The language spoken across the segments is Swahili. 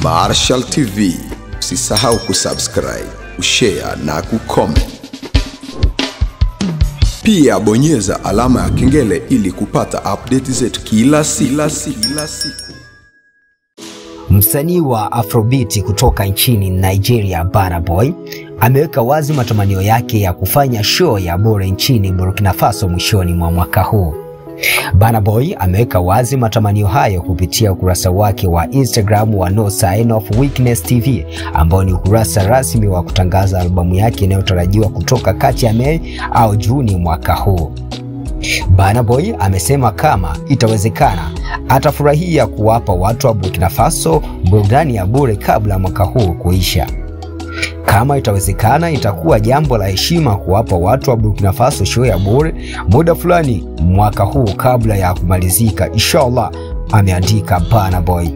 Marshal TV. Usisahau kusubscribe, kushare na kucomment. Pia bonyeza alama ya kengele ili kupata update zetu kila siku. Msanii wa Afrobeat kutoka nchini Nigeria, Burna Boy ameweka wazi matamanio yake ya kufanya show ya bure nchini Burkina Faso mwishoni mwa mwaka huu. Burna Boy ameweka wazi matamanio hayo kupitia ukurasa wake wa Instagram wa No Sign of Weakness TV, ambao ni ukurasa rasmi wa kutangaza albamu yake inayotarajiwa kutoka kati ya Mei au Juni mwaka huu. Burna Boy amesema kama itawezekana atafurahia kuwapa watu wa Burkina Faso burudani ya bure kabla mwaka huu kuisha. Kama itawezekana, itakuwa jambo la heshima kuwapa watu wa Burkina Faso show ya bure muda fulani mwaka huu kabla ya kumalizika, inshallah, ameandika Burna Boy.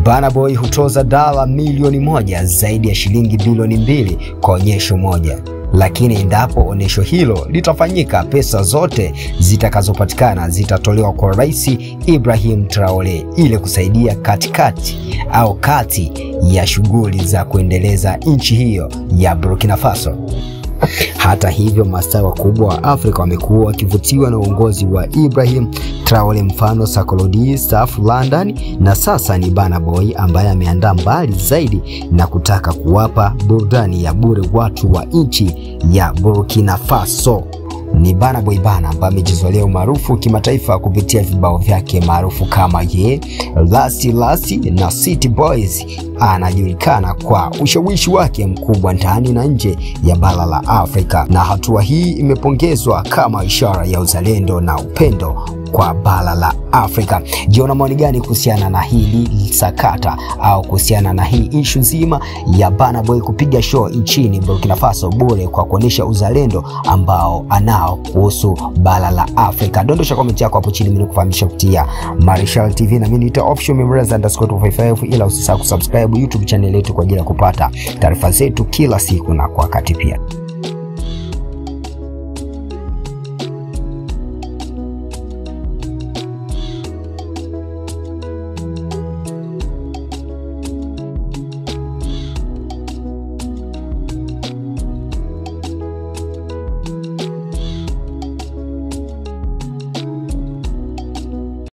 Burna Boy hutoza dola milioni 1, zaidi ya shilingi bilioni 2 kwa onyesho moja. Lakini endapo onyesho hilo litafanyika, pesa zote zitakazopatikana zitatolewa kwa Rais Ibrahim Traore ili kusaidia kati ya shughuli za kuendeleza nchi hiyo ya Burkina Faso. Hata hivyo, mastaa wakubwa wa Afrika wamekuwa wakivutiwa na uongozi wa Ibrahim Traore, mfano Sarkozy, South London, na sasa ni Burna Boy ambaye ameandaa mbali zaidi na kutaka kuwapa burudani ya bure watu wa nchi ya Burkina Faso. Ni Burna Boy ambaye amejizolea umaarufu kimataifa kupitia vibao vyake maarufu kama Ye, Lassi na City Boys. Anajulikana kwa ushawishi wake mkubwa ndani na nje ya bara la Afrika, na hatua hii imepongezwa kama ishara ya uzalendo na upendo kwa bara la Afrika. Jiona maoni gani kuhusiana na hili sakata au kuhusiana na hii issue nzima ya Burna Boy kupiga show nchini Burkina Faso bure kwa kuonesha uzalendo ambao anao kuhusu bara la Afrika? Dondosha comment yako hapo chini mimi kufahamisha kupitia Marshal TV, na mimi ni official Memorials_255, ila usisahau kusubscribe YouTube channel yetu kwa ajili ya kupata taarifa zetu kila siku na kwa wakati pia.